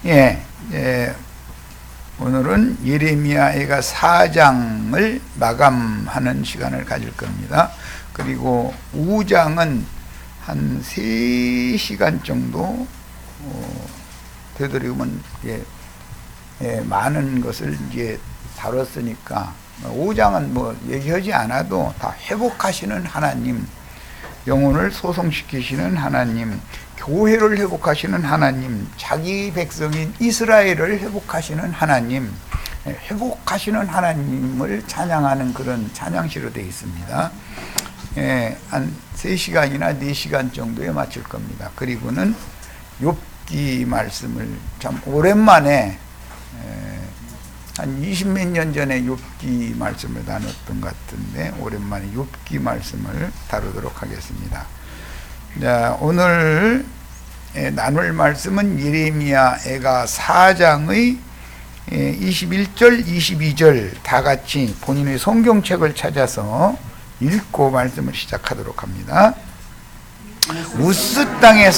예, 오늘은 예레미야애가 4장을 마감하는 시간을 가질 겁니다. 그리고 5장은 한 3시간 정도 되도록이면 많은 것을 이제 다뤘으니까 5장은 뭐 얘기하지 않아도 다 회복하시는 하나님, 영혼을 소성시키시는 하나님, 교회를 회복하시는 하나님, 자기 백성인 이스라엘을 회복하시는 하나님, 회복하시는 하나님을 찬양하는 그런 찬양시로 되어 있습니다. 한 3시간이나 4시간 정도에 맞출 겁니다. 그리고는 욥기 말씀을 참 오랜만에 한 20몇 년 전에 욥기 말씀을 나눴던 것 같은데 오랜만에 욥기 말씀을 다루도록 하겠습니다. 자, 오늘 나눌 말씀은 예레미야애가 4장의 21절, 22절 다 같이 본인의 성경책을 찾아서 읽고 말씀을 시작하도록 합니다. 우스 땅에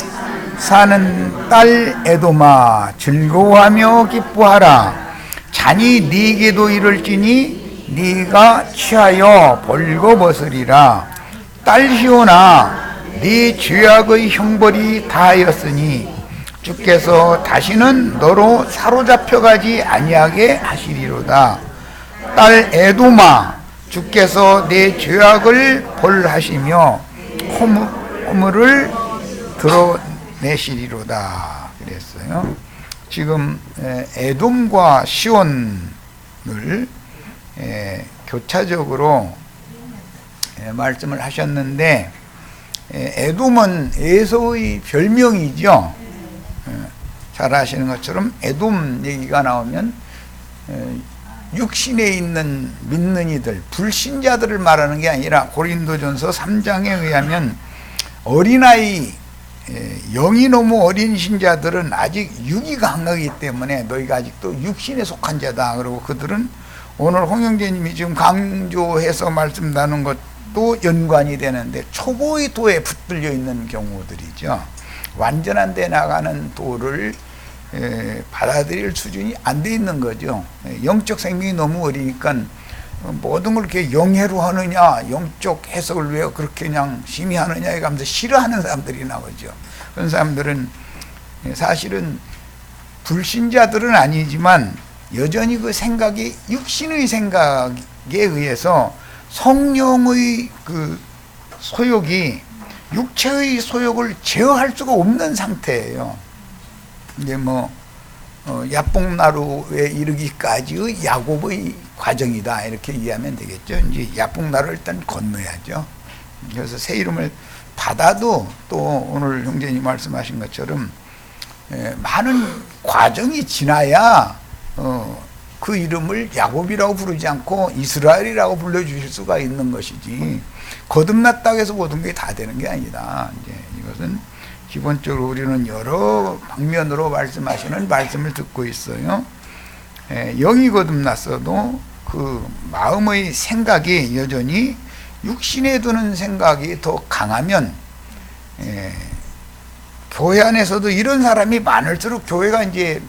사는 딸 에돔아, 즐거워하며 기뻐하라. 잔이 네게도 이를지니 네가 취하여 벌거벗으리라. 딸 시온아, 네 죄악의 형벌이 다하였으니 주께서 다시는 너로 사로잡혀가지 아니하게 하시리로다. 딸 에돔아, 주께서 내 죄악을 벌하시며 허물을 드러내시리로다 그랬어요. 지금 에돔과 시온을 교차적으로 말씀을 하셨는데 에돔은 에서의 별명이죠. 잘 아시는 것처럼 에돔 얘기가 나오면 육신에 있는 믿는 이들, 불신자들을 말하는 게 아니라 고린도전서 3장에 의하면 어린아이, 영이 너무 어린 신자들은 아직 육이 강하기 때문에 너희가 아직도 육신에 속한 자다. 그리고 그들은 오늘 홍영재님이 지금 강조해서 말씀 나눈 것도 연관이 되는데 초보의 도에 붙들려 있는 경우들이죠. 완전한 데 나가는 도를 받아들일 수준이 안 돼 있는 거죠. 영적 생명이 너무 어리니까 모든 걸 이렇게 영해로 하느냐, 영적 해석을 왜 그렇게 그냥 심히 하느냐 이러면서 싫어하는 사람들이 나오죠. 그런 사람들은 사실은 불신자들은 아니지만 여전히 그 생각이 육신의 생각에 의해서 성령의 그 소욕이 육체의 소욕을 제어할 수가 없는 상태예요. 이제 야복나루에 이르기까지의 야곱의 과정이다 이렇게 이해하면 되겠죠. 이제 야복나루를 일단 건너야죠. 그래서 새 이름을 받아도 또 오늘 형제님 말씀하신 것처럼 많은 과정이 지나야 그 이름을 야곱이라고 부르지 않고 이스라엘이라고 불러주실 수가 있는 것이지 거듭났다고 해서 모든 게 다 되는 게 아니다. 이제 이것은 기본적으로 우리는 여러 방면으로 말씀하시는 말씀을 듣고 있어요. 영이 거듭났어도 그 마음의 생각이 여전히 육신에 두는 생각이 더 강하면 교회 안에서도 이런 사람이 많을수록 교회가 이제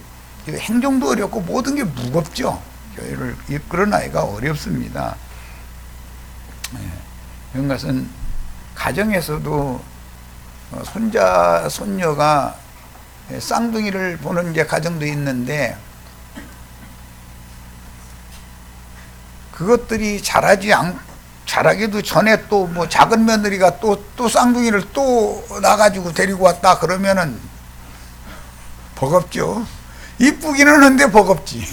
행정도 어렵고 모든 게 무겁죠. 교회를 이끌어나기가 어렵습니다. 이런 것은 가정에서도 손자, 손녀가 쌍둥이를 보는 이제 가정도 있는데 그것들이 자라기도 전에 또 뭐 작은 며느리가 또 쌍둥이를 또 나가지고 데리고 왔다 그러면은 버겁죠. 이쁘기는 한데 버겁지.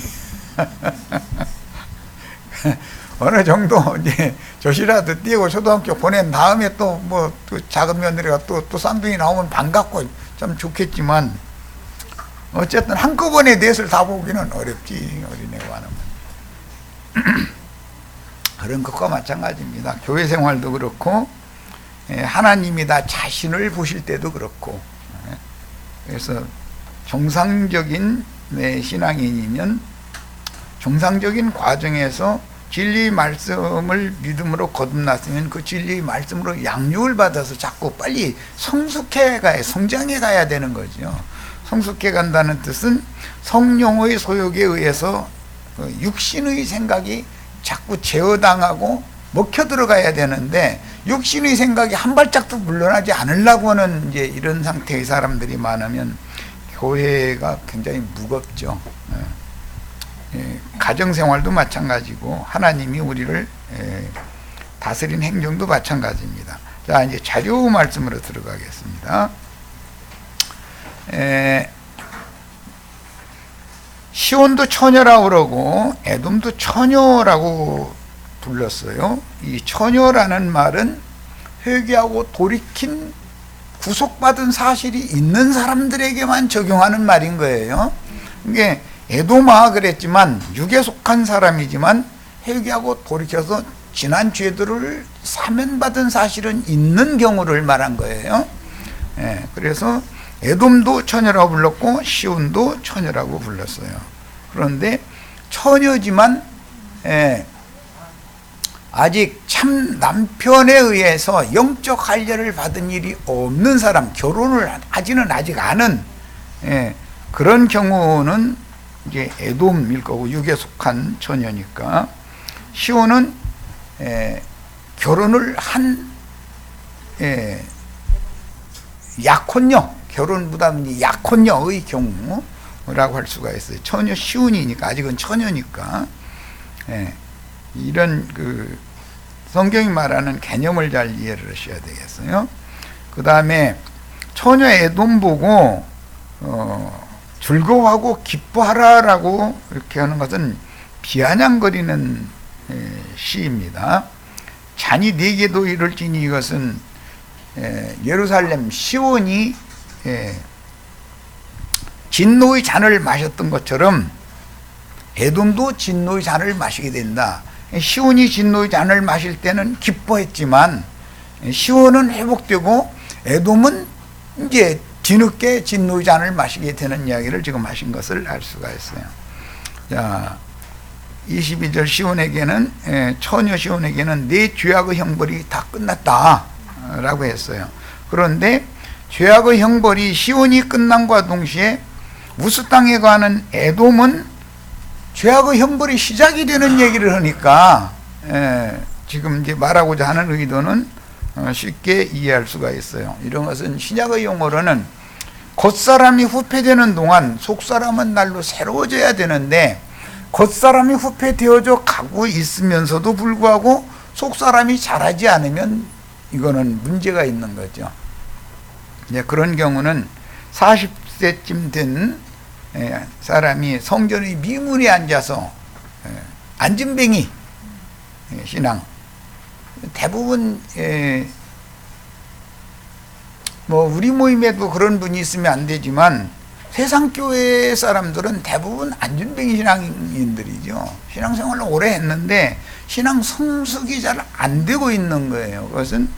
어느 정도 이제 조시라도 띄고 초등학교 보낸 다음에 또 뭐 작은 며느리가 또 쌍둥이 나오면 반갑고 참 좋겠지만 어쨌든 한꺼번에 넷을 다 보기는 어렵지. 어린애가 하면 그런 것과 마찬가지입니다. 교회 생활도 그렇고 하나님이 다 자신을 보실 때도 그렇고 그래서 정상적인 신앙인이면 정상적인 과정에서 진리 말씀을 믿음으로 거듭났으면 그 진리 말씀으로 양육을 받아서 자꾸 빨리 성숙해 가야, 성장해 가야 되는 거죠. 성숙해 간다는 뜻은 성령의 소욕에 의해서 육신의 생각이 자꾸 제어당하고 먹혀 들어가야 되는데 육신의 생각이 한 발짝도 물러나지 않으려고 하는 이제 이런 상태의 사람들이 많으면 교회가 굉장히 무겁죠. 가정생활도 마찬가지고 하나님이 우리를 다스린 행정도 마찬가지입니다. 자, 이제 자료 말씀으로 들어가겠습니다. 시온도 처녀라고 그러고 에돔도 처녀라고 불렀어요. 이 처녀라는 말은 회개하고 돌이킨 구속받은 사실이 있는 사람들에게만 적용하는 말인 거예요. 이게 에돔아 그랬지만 육에 속한 사람이지만 회개하고 돌이켜서 지난 죄들을 사면받은 사실은 있는 경우를 말한 거예요. 그래서 에돔도 처녀라고 불렀고 시온도 처녀라고 불렀어요. 그런데 처녀지만 아직 참 남편에 의해서 영적 할례를 받은 일이 없는 사람, 결혼을 하지는 아직 않은 그런 경우는 이제 에돔일 거고 육에 속한 처녀니까. 시온은 결혼을 한 약혼녀, 결혼보다는 약혼녀의 경우라고 할 수가 있어요. 처녀 시온이니까, 아직은 처녀니까. 이런 그 성경이 말하는 개념을 잘 이해를 하셔야 되겠어요. 그 다음에 처녀 에돔 보고 즐거워하고 기뻐하라라고 이렇게 하는 것은 비아냥거리는 시입니다. 잔이 4개도 이룰지니 이것은 예루살렘 시온이 진노의 잔을 마셨던 것처럼 에돔도 진노의 잔을 마시게 된다. 시온이 진노의 잔을 마실 때는 기뻐했지만 시온은 회복되고 에돔은 이제 뒤늦게 진노의 잔을 마시게 되는 이야기를 지금 하신 것을 알 수가 있어요. 자, 22절 시온에게는 처녀 시온에게는 내 죄악의 형벌이 다 끝났다 라고 했어요. 그런데 죄악의 형벌이 시온이 끝난과 동시에 우스 땅에 가는 에돔은 죄악의 형벌이 시작이 되는 얘기를 하니까 지금 이제 말하고자 하는 의도는 쉽게 이해할 수가 있어요. 이런 것은 신약의 용어로는 겉사람이 후패되는 동안 속사람은 날로 새로워져야 되는데 겉사람이 후패되어져 가고 있으면서도 불구하고 속사람이 자라지 않으면 이거는 문제가 있는 거죠. 이제 그런 경우는 40세쯤 된 사람이 성전의 미문에 앉아서 앉은뱅이 신앙, 대부분 뭐 우리 모임에도 그런 분이 있으면 안 되지만 세상 교회 사람들은 대부분 앉은뱅이 신앙인들이죠. 신앙생활을 오래 했는데 신앙 성숙이 잘 안 되고 있는 거예요. 그것은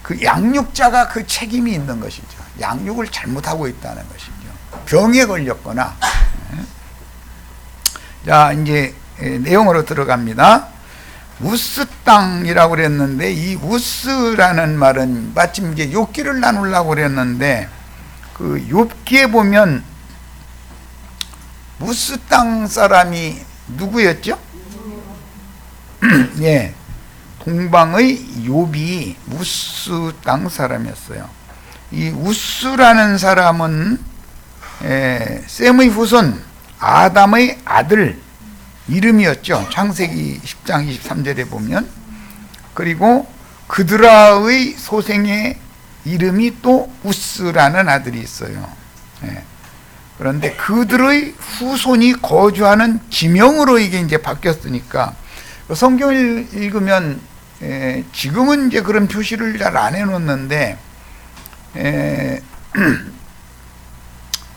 그 양육자가 그 책임이 있는 것이죠. 양육을 잘못하고 있다는 것이죠. 병에 걸렸거나. 자, 이제 내용으로 들어갑니다. 우스 땅이라고 그랬는데 이 우스라는 말은 마침 이제 욥기를 나누려고 그랬는데 그 욥기에 보면 우스 땅 사람이 누구였죠? 예, 동방의 욥이 우스 땅 사람이었어요. 이 우스라는 사람은 셈의 후손 아담의 아들 이름이었죠. 창세기 10장 23절에 보면. 그리고 그드라의 소생의 이름이 또 우스라는 아들이 있어요. 그런데 그들의 후손이 거주하는 지명으로 이게 이제 바뀌었으니까 성경을 읽으면 지금은 이제 그런 표시를 잘 안 해놓는데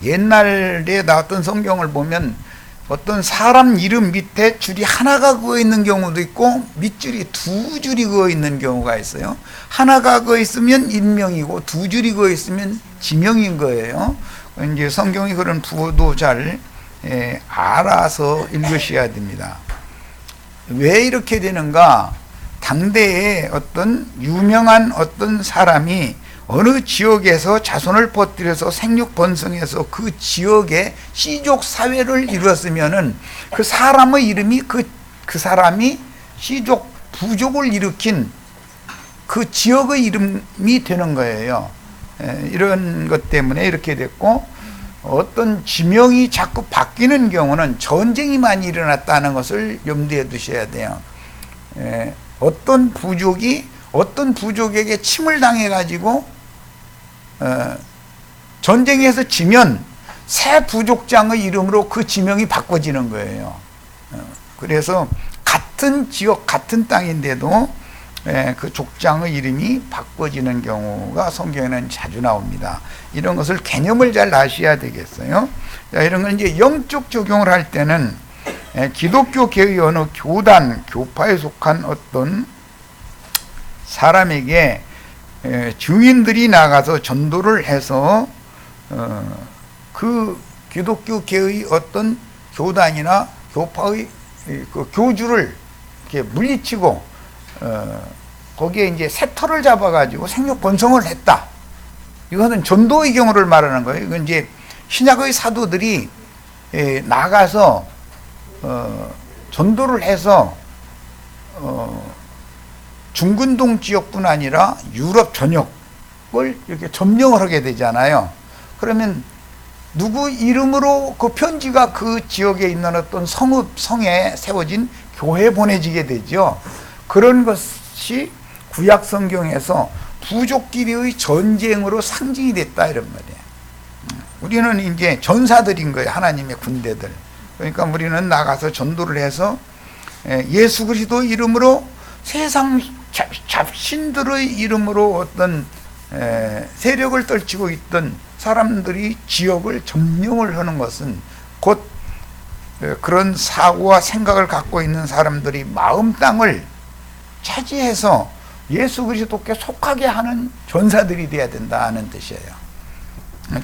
옛날에 나왔던 성경을 보면 어떤 사람 이름 밑에 줄이 하나가 그어 있는 경우도 있고 밑줄이 2줄이 그어 있는 경우가 있어요. 하나가 그어 있으면 인명이고 2줄이 그어 있으면 지명인 거예요. 이제 성경이 그런 부호도 잘 알아서 읽으셔야 됩니다. 왜 이렇게 되는가? 당대에 어떤 유명한 어떤 사람이 어느 지역에서 자손을 퍼뜨려서 생육 번성해서 그 지역에 씨족 사회를 이루었으면은 그 사람의 이름이 그 사람이 씨족 부족을 일으킨 그 지역의 이름이 되는 거예요. 이런 것 때문에 이렇게 됐고, 어떤 지명이 자꾸 바뀌는 경우는 전쟁이 많이 일어났다는 것을 염두에 두셔야 돼요. 어떤 부족에게 침을 당해 가지고 전쟁에서 지면 새 부족장의 이름으로 그 지명이 바꿔지는 거예요. 그래서 같은 지역 같은 땅인데도 그 족장의 이름이 바꿔지는 경우가 성경에는 자주 나옵니다. 이런 것을 개념을 잘 아셔야 되겠어요. 자, 이런 건 이제 영적 적용을 할 때는 기독교 계의 어느 교단, 교파에 속한 어떤 사람에게 증인들이 나가서 전도를 해서 그 기독교 계의 어떤 교단이나 교파의 그 교주를 이렇게 물리치고 거기에 이제 새털을 잡아가지고 생육 번성을 했다. 이거는 전도의 경우를 말하는 거예요. 이건 이제 신약의 사도들이 나가서 전도를 해서 중근동 지역뿐 아니라 유럽 전역을 이렇게 점령을 하게 되잖아요. 그러면 누구 이름으로 그 편지가 그 지역에 있는 어떤 성에 세워진 교회에 보내지게 되죠. 그런 것이 구약 성경에서 부족끼리의 전쟁으로 상징이 됐다 이런 말이에요. 우리는 이제 전사들인 거예요. 하나님의 군대들. 그러니까 우리는 나가서 전도를 해서 예수 그리스도 이름으로 세상 잡신들의 이름으로 어떤 세력을 떨치고 있던 사람들이 지역을 점령을 하는 것은 곧 그런 사고와 생각을 갖고 있는 사람들이 마음 땅을 차지해서 예수 그리스도께 속하게 하는 전사들이 돼야 된다는 뜻이에요.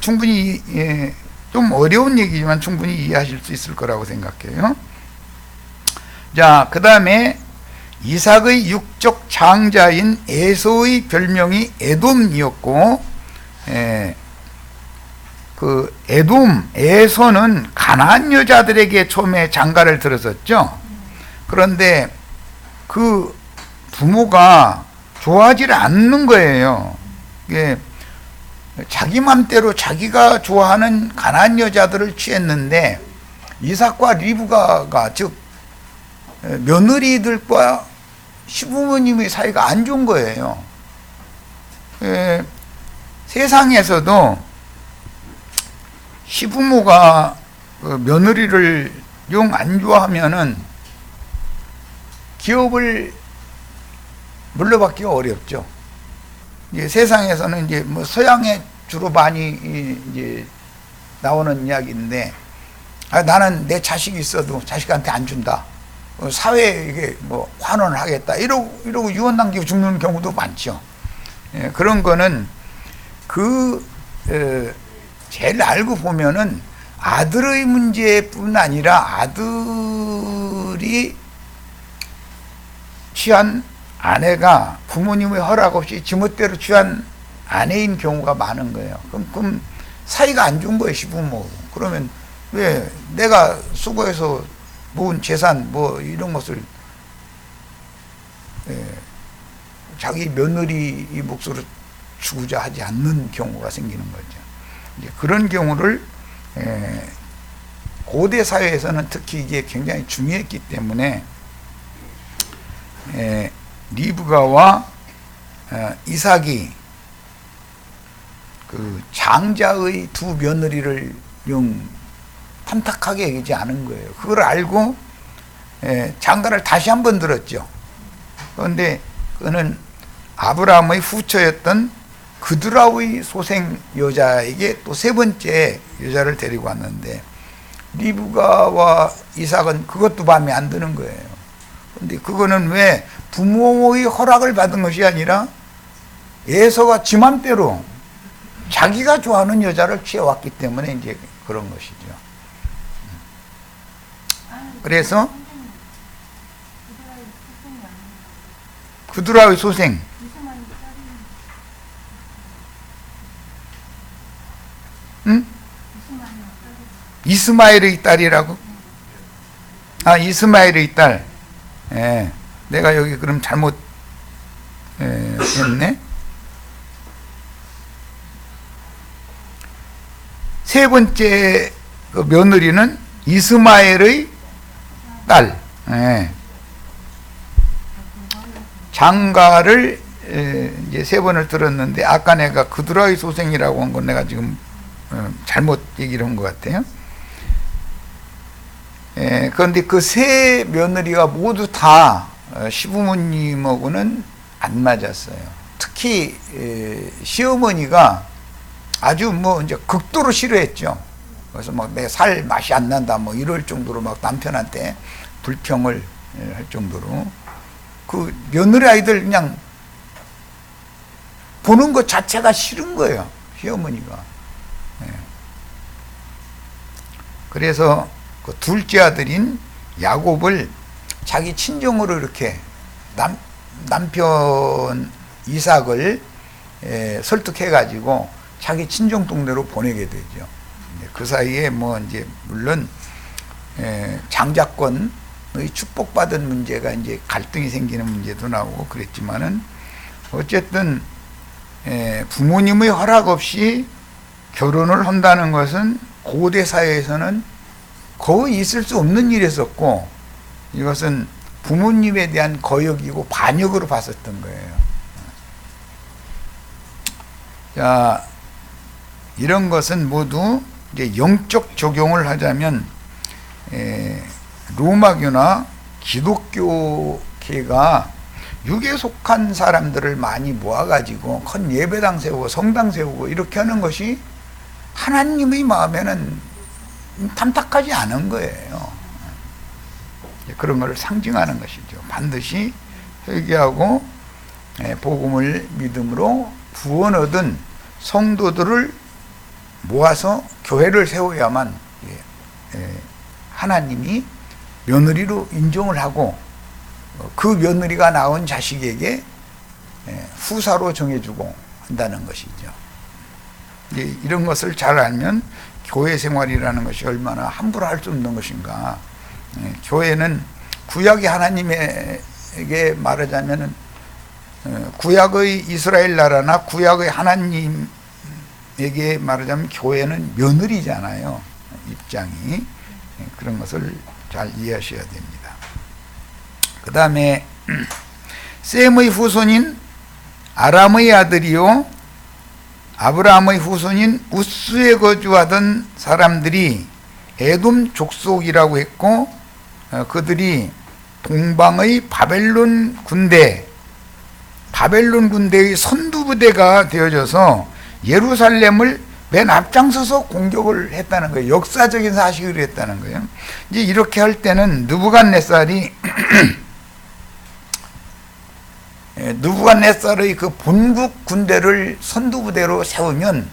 충분히 좀 어려운 얘기지만 충분히 이해하실 수 있을 거라고 생각해요. 자, 그 다음에 이삭의 육적 장자인 에서의 별명이 에돔이었고, 그 에서는 가나안 여자들에게 처음에 장가를 들었었죠. 그런데 그 부모가 좋아하지 않는 거예요. 이게 자기 맘대로 자기가 좋아하는 가나안 여자들을 취했는데 이삭과 리브가가 즉 며느리들과 시부모님의 사이가 안 좋은 거예요. 세상에서도 시부모가 며느리를 영 안 좋아하면은 기업을 물러받기가 어렵죠. 이제 세상에서는 이제 뭐 서양에 주로 많이 이제 나오는 이야기인데, 나는 내 자식이 있어도 자식한테 안 준다. 사회에 이게 뭐 환원을 하겠다. 이러고 유언 남기고 죽는 경우도 많죠. 그런 거는 제일 알고 보면은 아들의 문제뿐 아니라 아들이 취한 아내가 부모님의 허락 없이 지멋대로 취한 아내인 경우가 많은 거예요. 그럼 사이가 안 좋은 거예요, 시부모. 그러면 왜 내가 수고해서 모은 재산 뭐 이런 것을 자기 며느리 몫으로 주고자 하지 않는 경우가 생기는 거죠. 이제 그런 경우를 고대 사회에서는 특히 이게 굉장히 중요했기 때문에 리브가와 이삭이 그 장자의 두 며느리를 영 탐탁하게 여기지 않은 거예요. 그걸 알고 장가를 다시 한번 들었죠. 그런데 그는 아브라함의 후처였던 그드라의 소생 여자에게 또 세 번째 여자를 데리고 왔는데 리브가와 이삭은 그것도 마음에 안 드는 거예요. 그런데 그거는 왜 부모의 허락을 받은 것이 아니라 에서가 지 맘대로 자기가 좋아하는 여자를 취해왔기 때문에 이제 그런 것이죠. 그래서 그드라의 소생 이스마엘의 딸이라고? 아, 이스마엘의 딸. 예, 내가 여기 그럼 잘못 했네. 세 번째 그 며느리는 이스마엘의 딸. 예. 장가를 이제 세 번을 들었는데 아까 내가 그드라의 소생이라고 한 건 내가 지금 잘못 얘기를 한 것 같아요. 그런데 그 세 며느리가 모두 다 시부모님하고는 안 맞았어요. 특히 시어머니가 아주 뭐 이제 극도로 싫어했죠. 그래서 막 내 살 맛이 안 난다 뭐 이럴 정도로 막 남편한테 불평을 할 정도로 그 며느리 아이들 그냥 보는 것 자체가 싫은 거예요, 시어머니가. 그래서 그 둘째 아들인 야곱을 자기 친정으로 이렇게 남편 이삭을 설득해 가지고 자기 친정 동네로 보내게 되죠. 그 사이에 뭐 이제 물론 장자권의 축복받은 문제가 이제 갈등이 생기는 문제도 나오고 그랬지만은 어쨌든 부모님의 허락 없이 결혼을 한다는 것은 고대 사회에서는 거의 있을 수 없는 일이었었고 이것은 부모님에 대한 거역이고 반역으로 봤었던 거예요. 자, 이런 것은 모두 이제 영적 적용을 하자면 로마교나 기독교계가 육에 속한 사람들을 많이 모아가지고 큰 예배당 세우고 성당 세우고 이렇게 하는 것이 하나님의 마음에는 탐탁하지 않은 거예요. 그런 걸 상징하는 것이죠. 반드시 회개하고 복음을 믿음으로 구원 얻은 성도들을 모아서 교회를 세워야만 하나님이 며느리로 인정을 하고 그 며느리가 낳은 자식에게 후사로 정해주고 한다는 것이죠. 이런 것을 잘 알면 교회 생활이라는 것이 얼마나 함부로 할 수 없는 것인가. 교회는 구약의 하나님에게 말하자면 구약의 이스라엘 나라나 구약의 하나님에게 말하자면 교회는 며느리잖아요. 입장이. 그런 것을 잘 이해하셔야 됩니다. 그 다음에 셈의 후손인 아람의 아들이요 아브라함의 후손인 우스에 거주하던 사람들이 에돔 족속이라고 했고 그들이 동방의 바벨론 군대의 선두부대가 되어져서 예루살렘을 맨 앞장서서 공격을 했다는 거예요. 역사적인 사실을 했다는 거예요. 이제 이렇게 할 때는 느부갓네살이 느부갓네살의 그 본국 군대를 선두부대로 세우면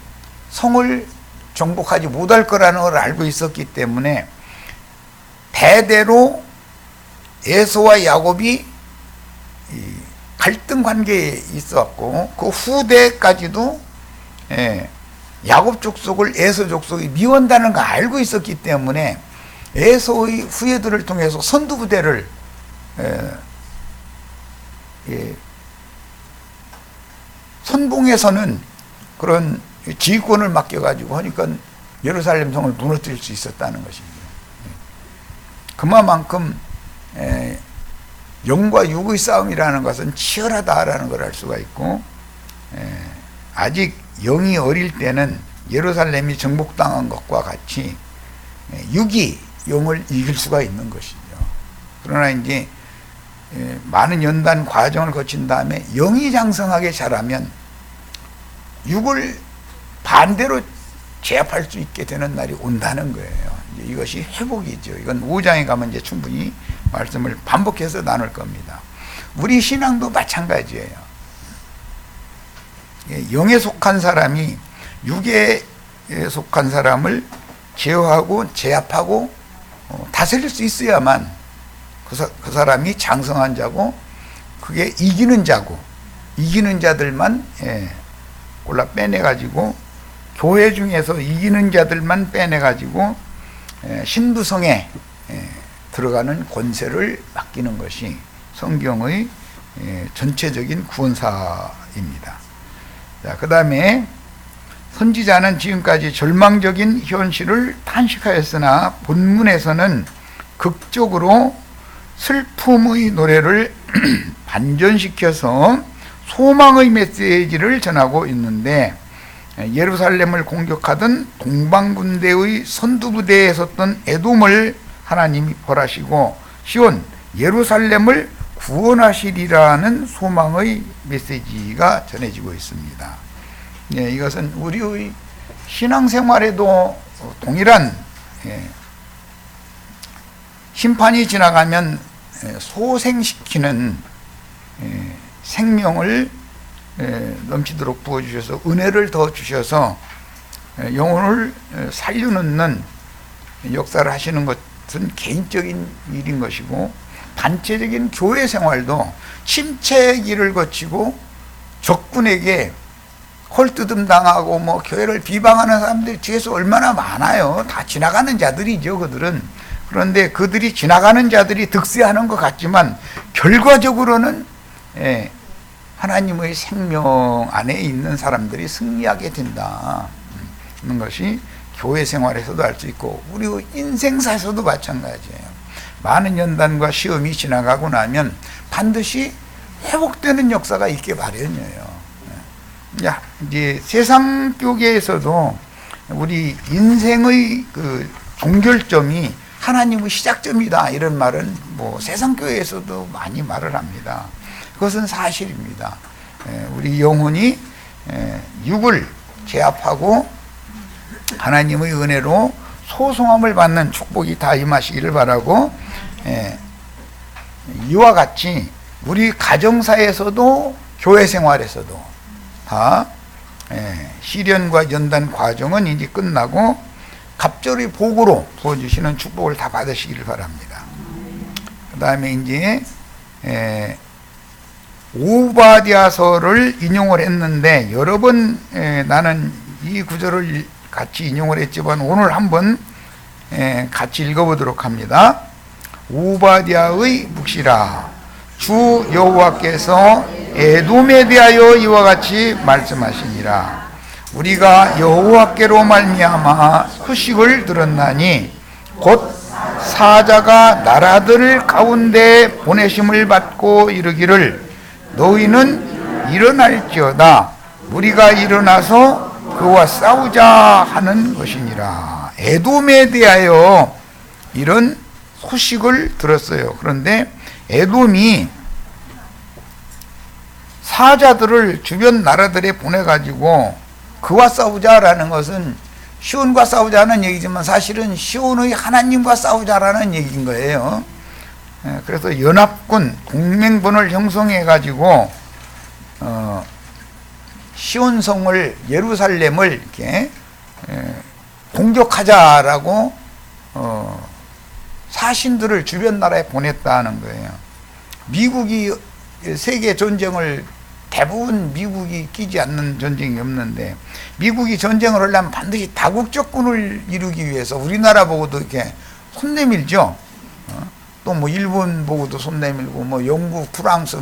성을 정복하지 못할 거라는 걸 알고 있었기 때문에 대대로 에서와 야곱이 갈등 관계에 있었고 그 후대까지도 야곱 족속을 에서 족속이 미워한다는 걸 알고 있었기 때문에 에서의 후예들을 통해서 선두부대를 선봉에서는 그런 지휘권을 맡겨가지고 하니까 예루살렘 성을 무너뜨릴 수 있었다는 것입니다. 그만큼 영과 육의 싸움이라는 것은 치열하다라는 걸 알 수가 있고 아직 영이 어릴 때는 예루살렘이 정복당한 것과 같이 육이 영을 이길 수가 있는 것이죠. 그러나 이제 많은 연단 과정을 거친 다음에 영이 장성하게 자라면 육을 반대로 제압할 수 있게 되는 날이 온다는 거예요. 이제 이것이 회복이죠. 이건 5장에 가면 이제 충분히 말씀을 반복해서 나눌 겁니다. 우리 신앙도 마찬가지예요. 영에 속한 사람이 육에 속한 사람을 제어하고 제압하고 다스릴 수 있어야만 그 사람이 장성한 자고 그게 이기는 자고 이기는 자들만 골라 빼내가지고 교회 중에서 이기는 자들만 빼내가지고 신부성에 들어가는 권세를 맡기는 것이 성경의 전체적인 구원사입니다. 자, 그 다음에 선지자는 지금까지 절망적인 현실을 탄식하였으나 본문에서는 극적으로 슬픔의 노래를 반전시켜서 소망의 메시지를 전하고 있는데, 예루살렘을 공격하던 동방군대의 선두부대에 섰던 에돔을 하나님이 벌하시고 시온 예루살렘을 구원하시리라는 소망의 메시지가 전해지고 있습니다. 이것은 우리의 신앙생활에도 동일한, 심판이 지나가면 소생시키는 생명을 넘치도록 부어주셔서 은혜를 더 주셔서 영혼을 살려놓는 역사를 하시는 것은 개인적인 일인 것이고, 단체적인 교회 생활도 침체기를 거치고 적군에게 헐뜯음 당하고 뭐 교회를 비방하는 사람들이 뒤에서 얼마나 많아요. 다 지나가는 자들이죠, 그들은. 그런데 그들이 지나가는 자들이 득세하는 것 같지만 결과적으로는 하나님의 생명 안에 있는 사람들이 승리하게 된다 는 것이 교회 생활에서도 알 수 있고, 우리 인생사에서도 마찬가지예요. 많은 연단과 시험이 지나가고 나면 반드시 회복되는 역사가 있게 마련이에요. 이제 세상 교계에서도 우리 인생의 그 종결점이 하나님의 시작점이다, 이런 말은 뭐 세상 교회에서도 많이 말을 합니다. 그것은 사실입니다. 우리 영혼이 육을 제압하고 하나님의 은혜로 소송함을 받는 축복이 다 임하시기를 바라고, 이와 같이 우리 가정사에서도 교회 생활에서도 다 시련과 연단 과정은 이제 끝나고 갑절의 복으로 부어주시는 축복을 다 받으시기를 바랍니다. 그 다음에 이제 오바댜서를 인용을 했는데, 여러 번 나는 이 구절을 같이 인용을 했지만 오늘 한번 같이 읽어보도록 합니다. 오바댜의 묵시라. 주 여호와께서 에돔에 대하여 이와 같이 말씀하시니라. 우리가 여호와께로 말미암아 소식을 들었나니 곧 사자가 나라들 가운데 보내심을 받고 이르기를 너희는 일어날지어다. 우리가 일어나서 그와 싸우자 하는 것이니라. 에돔에 대하여 이런 소식을 들었어요. 그런데 에돔이 사자들을 주변 나라들에 보내가지고 그와 싸우자라는 것은 시온과 싸우자는 얘기지만 사실은 시온의 하나님과 싸우자라는 얘기인 거예요. 그래서 연합군, 동맹군을 형성해가지고 시온성을, 예루살렘을 이렇게 공격하자라고 사신들을 주변 나라에 보냈다는 거예요. 미국이 세계 전쟁을, 대부분 미국이 끼지 않는 전쟁이 없는데, 미국이 전쟁을 하려면 반드시 다국적군을 이루기 위해서 우리나라 보고도 이렇게 손 내밀죠. 또 뭐 일본 보고도 손 내밀고, 뭐 영국, 프랑스,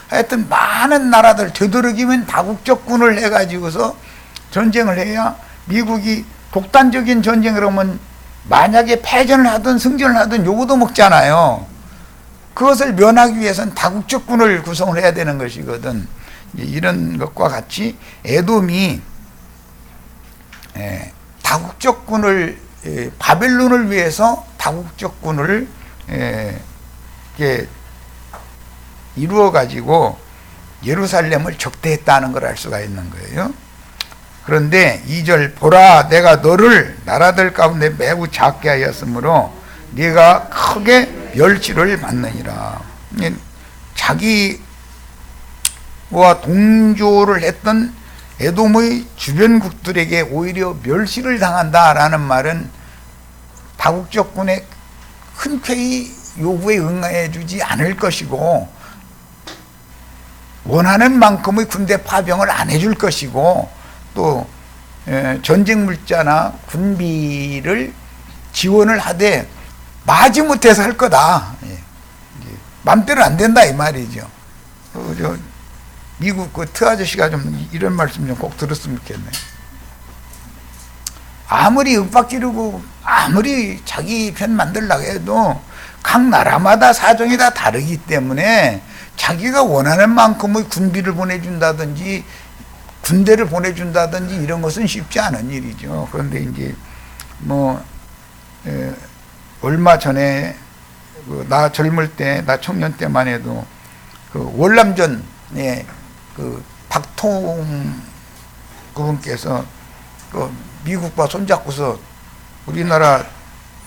하여튼 많은 나라들 되도록이면 다국적군을 해가지고서 전쟁을 해야, 미국이 독단적인 전쟁을 하면 만약에 패전을 하든 승전을 하든 요거도 먹잖아요. 그것을 면하기 위해서는 다국적군을 구성을 해야 되는 것이거든. 이런 것과 같이 에돔이 다국적군을, 바벨론을 위해서 다국적군을 이루어 가지고 예루살렘을 적대했다는 걸 알 수가 있는 거예요. 그런데 2절, 보라 내가 너를 나라들 가운데 매우 작게 하였으므로 네가 크게 멸치를 받느니라. 자기와 동조를 했던 에돔의 주변국들에게 오히려 멸시를 당한다라는 말은 다국적군의 흔쾌히 요구에 응해 주지 않을 것이고, 원하는 만큼의 군대 파병을 안 해줄 것이고, 또 전쟁 물자나 군비를 지원을 하되 마지못해서 할 거다. 예. 맘대로 안 된다 이 말이죠. 저 미국 그 아저씨가 좀 이런 말씀 좀 꼭 들었으면 좋겠네. 아무리 윽박지르고 아무리 자기 편 만들려고 해도 각 나라마다 사정이 다 다르기 때문에 자기가 원하는 만큼의 군비를 보내준다든지 군대를 보내준다든지 이런 것은 쉽지 않은 일이죠. 그런데 이제 뭐 얼마 전에 나 젊을 때, 나 청년 때만 해도 그 월남전에 그 박통 그분께서 그 미국과 손잡고서 우리나라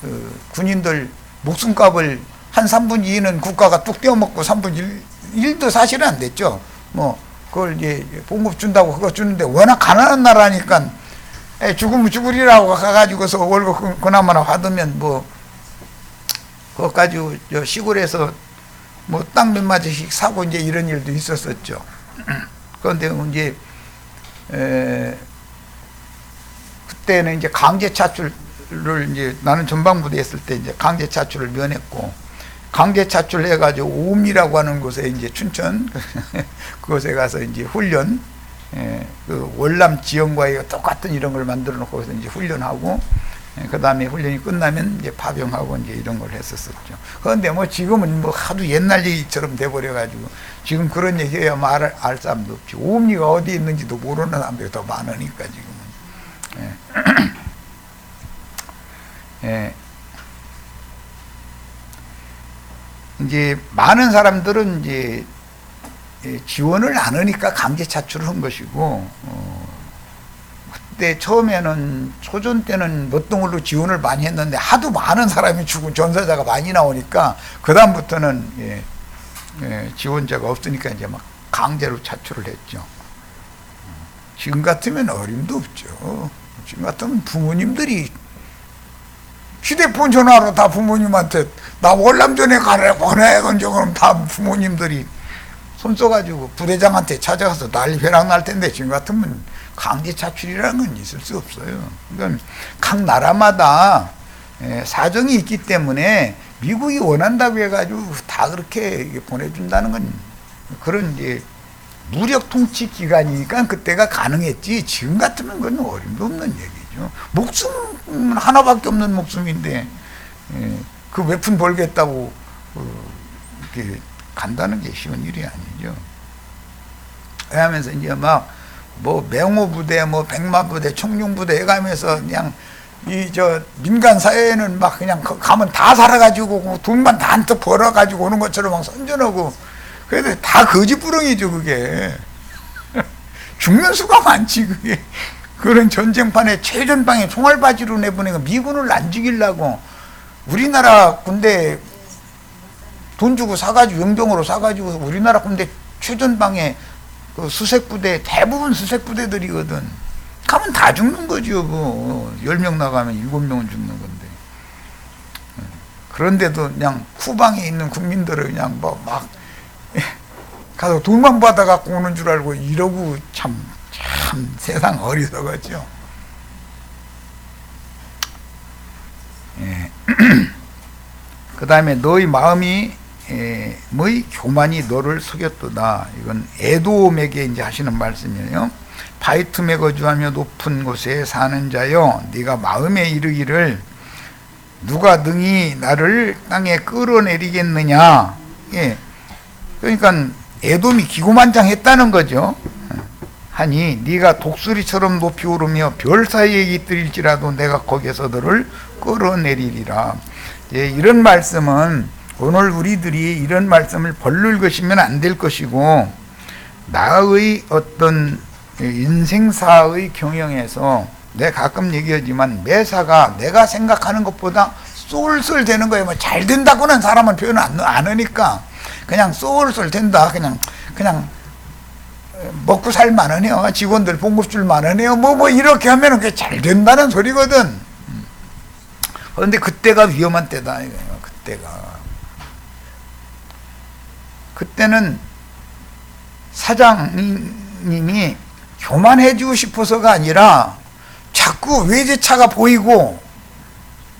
그 군인들 목숨값을 한 3분 2는 국가가 뚝 떼어먹고 3분 1도 사실은 안 됐죠. 뭐 그걸 이제 봉급 준다고 그거 주는데 워낙 가난한 나라니까 죽으면 죽으리라고 가가지고서 월급 그나마나 받으면 뭐 그거 가지고 저 시골에서 뭐 땅 몇 마디씩 사고 이제 이런 일도 있었었죠. 그런데 이제 그때는 이제 강제 차출을 이제 나는 전방부대에 있을 때 이제 강제 차출을 면했고 강제 차출해가지고 오음이라고 하는 곳에 이제 춘천 그곳에 가서 이제 훈련 그 월남 지원과의 똑같은 이런 걸 만들어 놓고 거기서 이제 훈련하고 그 다음에 훈련이 끝나면 이제 파병하고 이제 이런 걸 했었었죠. 그런데 뭐 지금은 뭐 하도 옛날 얘기처럼 돼버려가지고 지금 그런 얘기 해야 알 사람도 없지. 오음리가 어디 있는지도 모르는 사람들이 더 많으니까 지금은. 예. 이제 많은 사람들은 이제 지원을 안 하니까 강제 차출을 한 것이고, 그때 처음에는 초전 때는 멋동으로 지원을 많이 했는데 하도 많은 사람이 죽은 전사자가 많이 나오니까 그 다음부터는 지원자가 없으니까 이제 막 강제로 차출을 했죠. 지금 같으면 어림도 없죠. 지금 같으면 부모님들이 휴대폰 전화로 다 부모님한테 나 월남전에 가래 보내 그럼 다 부모님들이 손 써가지고 부대장한테 찾아가서 난리 벼락 날 텐데 지금 같으면 강제 차출이라는 건 있을 수 없어요. 그러니까 각 나라마다 사정이 있기 때문에 미국이 원한다고 해가지고 다 그렇게 보내준다는 건 그런 이제 무력 통치 기간이니까 그때가 가능했지 지금 같으면 그건 어림도 없는 얘기죠. 목숨 하나밖에 없는 목숨인데 그 몇 푼 벌겠다고 이렇게 간다는 게 쉬운 일이 아니죠. 하면서 이제 막 뭐 맹호부대, 뭐 백마부대, 청룡부대 해가면서 그냥 이 저 민간 사회에는 막 그냥 가면 다 살아가지고 돈만 다 한턱 벌어가지고 오는 것처럼 막 선전하고 그래도 다 거짓부렁이죠 그게. 죽는 수가 많지 그게. 그런 전쟁판에 최전방에 총알바지로 내보내고 미군을 안 죽이려고 우리나라 군대 돈 주고 사가지고 영병으로 사가지고 우리나라 군대 최전방에 그 수색부대 대부분 수색부대들이거든. 가면 다 죽는 거죠. 뭐 10명 나가면 7명은 죽는 건데. 그런데도 그냥 후방에 있는 국민들을 그냥 뭐 막 가서 돈만 받아갖고 오는 줄 알고 이러고 참 세상 어리석었죠. 그 다음에 너희 마음이 뭐의 교만이 너를 속였도다. 이건 에돔에게 이제 하시는 말씀이에요. 바이툼에 거주하며 높은 곳에 사는 자여, 네가 마음에 이르기를 누가 능히 나를 땅에 끌어내리겠느냐. 예. 그러니까 에돔이 기고만장했다는 거죠. 하니 네가 독수리처럼 높이 오르며 별 사이에 깃들일지라도 내가 거기에서 너를 끌어내리리라. 예, 이런 말씀은 오늘 우리들이 이런 말씀을 벌룰 것이면 안 될 것이고 나의 어떤 인생사의 경영에서 내가 가끔 얘기하지만 매사가 내가 생각하는 것보다 쏠쏠 되는 거예요. 뭐 잘 된다고는 사람은 표현 안 하니까 그냥 쏠쏠 된다. 그냥 먹고 살만하네요. 직원들 봉급 줄만하네요. 뭐 이렇게 하면 그게 잘 된다는 소리거든. 그런데 그때가 위험한 때다. 그때는 사장님이 교만해지고 싶어서가 아니라 자꾸 외제차가 보이고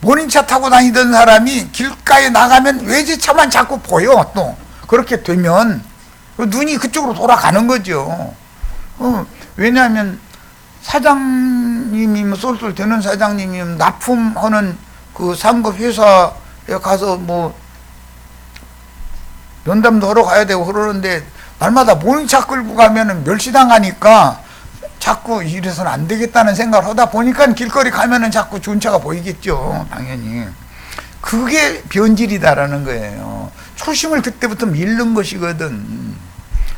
모닝차 타고 다니던 사람이 길가에 나가면 외제차만 자꾸 보여. 또 그렇게 되면 눈이 그쪽으로 돌아가는 거죠. 왜냐하면 사장님이면 쏠쏠 되는 사장님이면 납품하는 그 상급 회사에 가서 뭐 면담도 하러 가야 되고 그러는데 날마다 모닝차 끌고 가면은 멸시당하니까 자꾸 이래서는 안 되겠다는 생각을 하다 보니까 길거리 가면은 자꾸 좋은 차가 보이겠죠. 당연히. 그게 변질이다라는 거예요. 초심을 그때부터 잃는 것이거든.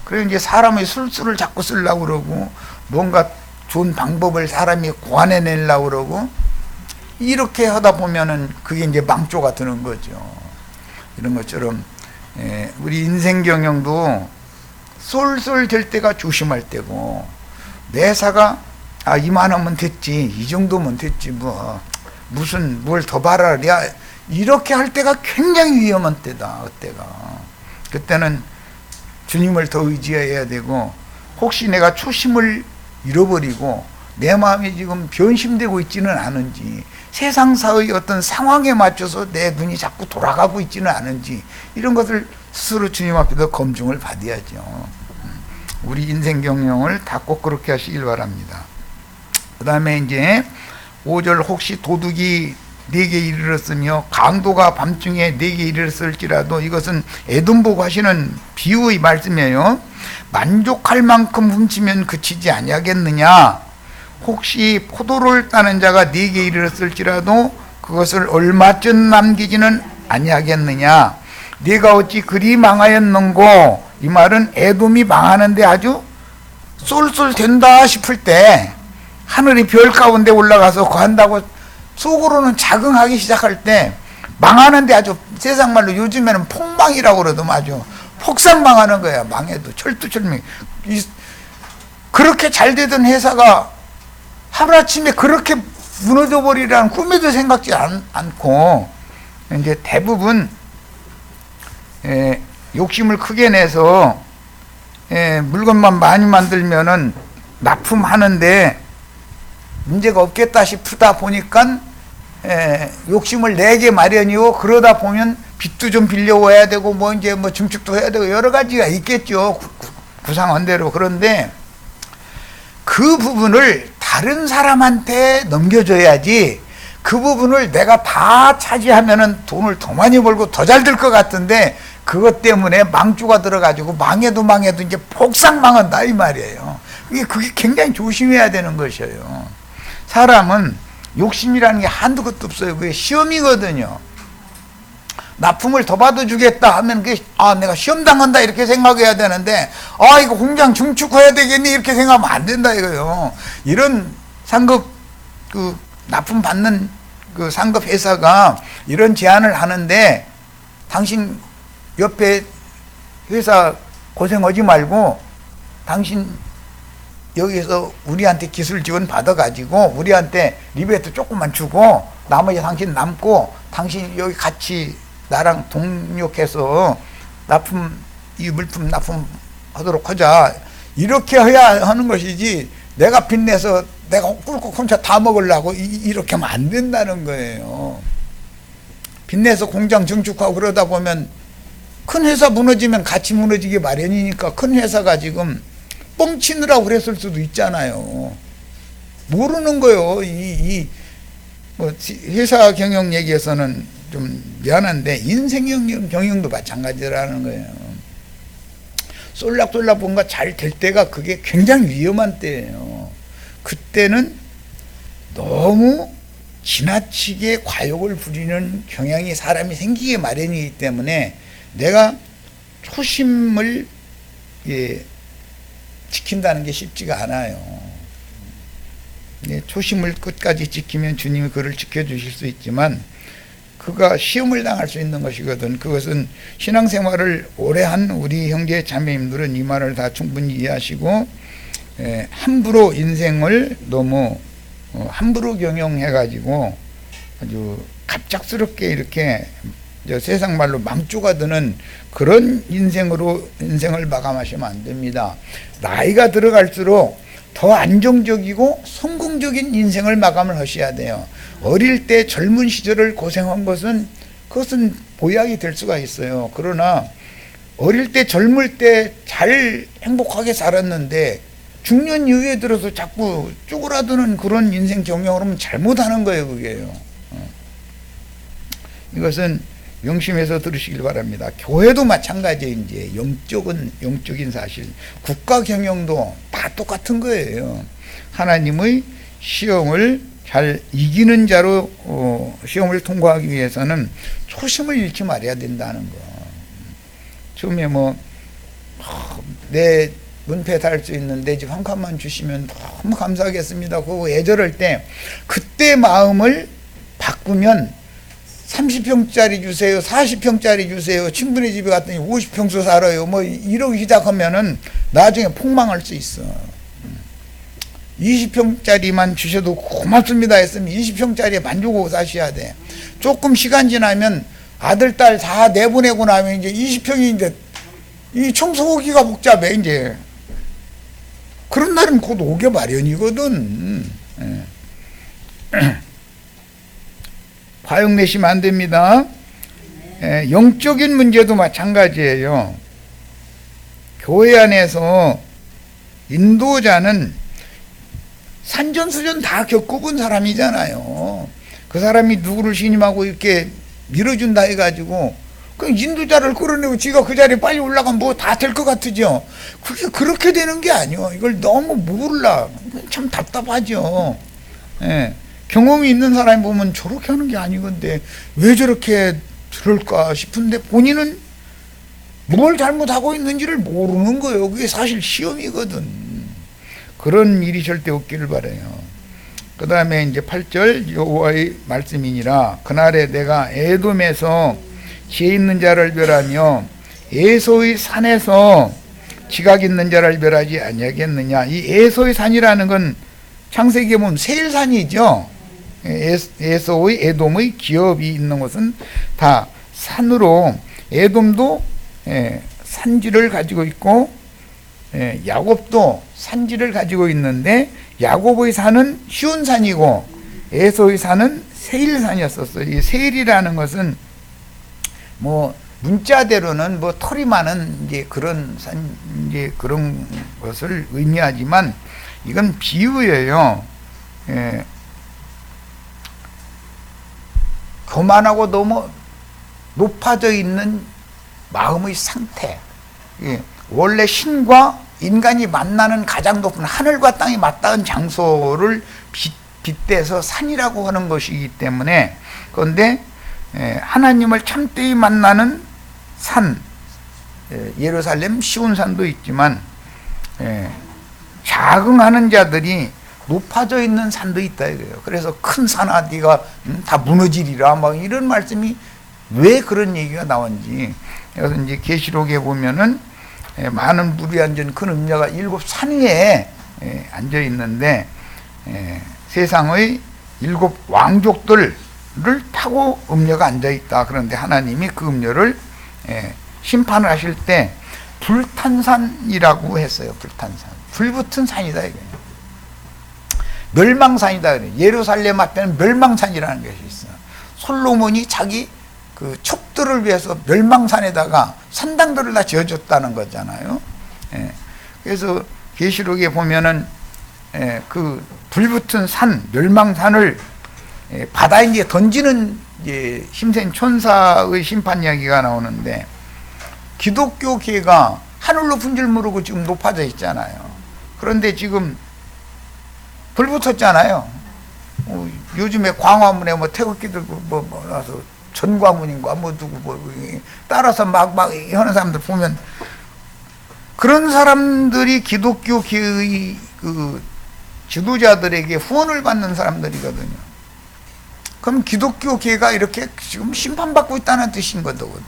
그래서 이제 사람의 술수를 자꾸 쓰려고 그러고 뭔가 좋은 방법을 사람이 고안해내려고 그러고 이렇게 하다 보면은 그게 이제 망조가 드는 거죠. 이런 것처럼 우리 인생 경영도 쏠쏠 될 때가 조심할 때고 매사가 이만하면 됐지 이 정도면 됐지 뭐 무슨 뭘 더 바라랴 이렇게 할 때가 굉장히 위험한 때다. 그때는 주님을 더 의지해야 되고 혹시 내가 초심을 잃어버리고 내 마음이 지금 변심되고 있지는 않은지 세상사의 어떤 상황에 맞춰서 내 눈이 자꾸 돌아가고 있지는 않은지 이런 것을 스스로 주님 앞에서 검증을 받아야죠. 우리 인생 경영을 다 꼭 그렇게 하시길 바랍니다. 그 다음에 이제 5절 혹시 도둑이 네게 이르렀으며 강도가 밤중에 네게 이르렀을지라도 이것은 에돔 보고 하시는 비유의 말씀이에요. 만족할 만큼 훔치면 그치지 아니하겠느냐. 혹시 포도를 따는 자가 네게 이르렀을지라도 그것을 얼마쯤 남기지는 아니하겠느냐. 네가 어찌 그리 망하였는고. 이 말은 에돔이 망하는데 아주 쏠쏠 된다 싶을 때 하늘이 별 가운데 올라가서 거한다고 속으로는 자긍하기 시작할 때 망하는데 아주 세상 말로 요즘에는 폭망이라고 그러더만 아주 폭삭망하는 거야. 망해도 철두철미. 그렇게 잘 되던 회사가 하루아침에 그렇게 무너져 버리라는 꿈에도 생각지 않고 이제 대부분 욕심을 크게 내서 물건만 많이 만들면은 납품하는데 문제가 없겠다 싶다 보니까 욕심을 내게 마련이고 그러다 보면 빚도 좀 빌려와야 되고 뭐 이제 뭐 증축도 해야 되고 여러 가지가 있겠죠. 구상한 대로. 그런데 그 부분을 다른 사람한테 넘겨줘야지 그 부분을 내가 다 차지하면은 돈을 더 많이 벌고 더 잘 될 것 같은데 그것 때문에 망주가 들어가지고 망해도 이제 폭삭 망한다 이 말이에요. 그게 굉장히 조심해야 되는 것이에요. 사람은 욕심이라는 게 한두 것도 없어요. 그게 시험이거든요. 납품을 더 받아주겠다 하면 그게 내가 시험 당한다 이렇게 생각해야 되는데 이거 공장 증축해야 되겠니 이렇게 생각하면 안 된다 이거요. 이런 상급 그 납품 받는 그 상급 회사가 이런 제안을 하는데 당신 옆에 회사 고생하지 말고 당신 여기서 우리한테 기술 지원 받아가지고 우리한테 리베이트 조금만 주고 나머지 당신 남고 당신 여기 같이 나랑 동력해서 이 물품 납품하도록 하자. 이렇게 해야 하는 것이지 내가 빚내서 내가 꿀꺽 혼자 다 먹으려고 이렇게 하면 안 된다는 거예요. 빚내서 공장 증축하고 그러다 보면 큰 회사 무너지면 같이 무너지기 마련이니까 큰 회사가 지금 뻥치느라고 그랬을 수도 있잖아요. 모르는 거요. 뭐 회사 경영 얘기에서는 좀 미안한데 인생 경영도 마찬가지라는 거예요. 쏠락쏠락 뭔가 잘 될 때가 그게 굉장히 위험한 때예요. 그때는 너무 지나치게 과욕을 부리는 경향이 사람이 생기기 마련이기 때문에 내가 초심을 지킨다는 게 쉽지가 않아요. 초심을 끝까지 지키면 주님이 그를 지켜주실 수 있지만 그가 시험을 당할 수 있는 것이거든. 그것은 신앙생활을 오래 한 우리 형제 자매님들은 이 말을 다 충분히 이해하시고 함부로 인생을 너무 함부로 경영해가지고 아주 갑작스럽게 이렇게 세상 말로 망조가 드는 그런 인생을 마감하시면 안 됩니다. 나이가 들어갈수록 더 안정적이고 성공적인 인생을 마감을 하셔야 돼요. 어릴 때 젊은 시절을 고생한 것은 그것은 보약이 될 수가 있어요. 그러나 어릴 때 젊을 때 잘 행복하게 살았는데 중년 이후에 들어서 자꾸 쪼그라드는 그런 인생 경영을 하면 잘못하는 거예요. 그게요. 이것은 명심해서 들으시길 바랍니다. 교회도 마찬가지예요. 이제 영적인 사실, 국가 경영도 다 똑같은 거예요. 하나님의 시험을 잘 이기는 자로 시험을 통과하기 위해서는 초심을 잃지 말아야 된다는 거. 처음에 내 문패 달 수 있는 내 집 한 칸만 주시면 너무 감사하겠습니다. 그거 애절할 때 그때 마음을 바꾸면 30평짜리 주세요, 40평짜리 주세요, 친구네 집에 갔더니 50평수 살아요, 이러기 시작하면은 나중에 폭망할 수 있어. 20평짜리만 주셔도 고맙습니다 했으면 20평짜리에 만족하고 사셔야 돼. 조금 시간 지나면 아들, 딸 다 내보내고 나면 이제 20평이 이제 이 청소하기가 복잡해, 이제. 그런 날은 곧 오게 마련이거든. 과욕 내시면 안 됩니다. 영적인 문제도 마찬가지예요. 교회 안에서 인도자는 산전수전 다 겪어본 사람이잖아요. 그 사람이 누구를 신임하고 이렇게 밀어준다 해가지고 그 인도자를 끌어내고 지가 그 자리에 빨리 올라가면 뭐 다 될 것 같으죠. 그게 그렇게 되는 게 아니에요. 이걸 너무 몰라. 참 답답하죠. 경험이 있는 사람이 보면 저렇게 하는 게 아니건데 왜 저렇게 들을까 싶은데 본인은 뭘 잘못하고 있는지를 모르는 거예요. 그게 사실 시험이거든. 그런 일이 절대 없기를 바라요. 그 다음에 이제 8절 여호와의 말씀이니라. 그날에 내가 에돔에서 지혜 있는 자를 멸하며 에소의 산에서 지각 있는 자를 멸하지 아니하겠느냐. 이 에소의 산이라는 건 창세기에 보면 세일산이죠. 에소의 에돔의 기업이 있는 곳은 다 산으로, 에돔도 산지를 가지고 있고 야곱도 산지를 가지고 있는데 야곱의 산은 시온산이고 에소의 산은 세일산이었었어요. 이 세일이라는 것은 문자대로는 털이 많은 이제 그런 산, 이제 그런 것을 의미하지만 이건 비유예요. 교만하고 너무 높아져 있는 마음의 상태. 원래 신과 인간이 만나는 가장 높은 하늘과 땅이 맞닿은 장소를 빗대서 산이라고 하는 것이기 때문에, 그런데 하나님을 참되이 만나는 산, 예루살렘 시온산도 있지만 자긍하는 자들이 높아져 있는 산도 있다 이거예요. 그래서 큰 산아 네가 다 무너지리라 이런 말씀이 왜 그런 얘기가 나온지. 그래서 이제 계시록에 보면은 많은 물이 앉은 큰 음녀가 7 산 위에 앉아 있는데 세상의 7 왕족들을 타고 음녀가 앉아 있다. 그런데 하나님이 그 음녀를 심판을 하실 때 불탄산이라고 했어요. 불탄산, 불붙은 산이다 이거예요. 멸망산이다 그래요. 예루살렘 앞에는 멸망산이라는 것이 있어요. 솔로몬이 자기 그 첩들을 위해서 멸망산에다가 산당들을 다 지어줬다는 거잖아요. 그래서 계시록에 보면은 그 불붙은 산, 멸망산을 바다에 이제 던지는 이제 힘센 천사의 심판 이야기가 나오는데, 기독교계가 하늘 높은 줄 모르고 지금 높아져 있잖아요. 그런데 지금 불 붙었잖아요. 요즘에 광화문에 태극기들 나서 전광훈인가 누구 따라서 막 하는 사람들 보면, 그런 사람들이 기독교계의 그 지도자들에게 후원을 받는 사람들이거든요. 그럼 기독교계가 이렇게 지금 심판받고 있다는 뜻인 거거든.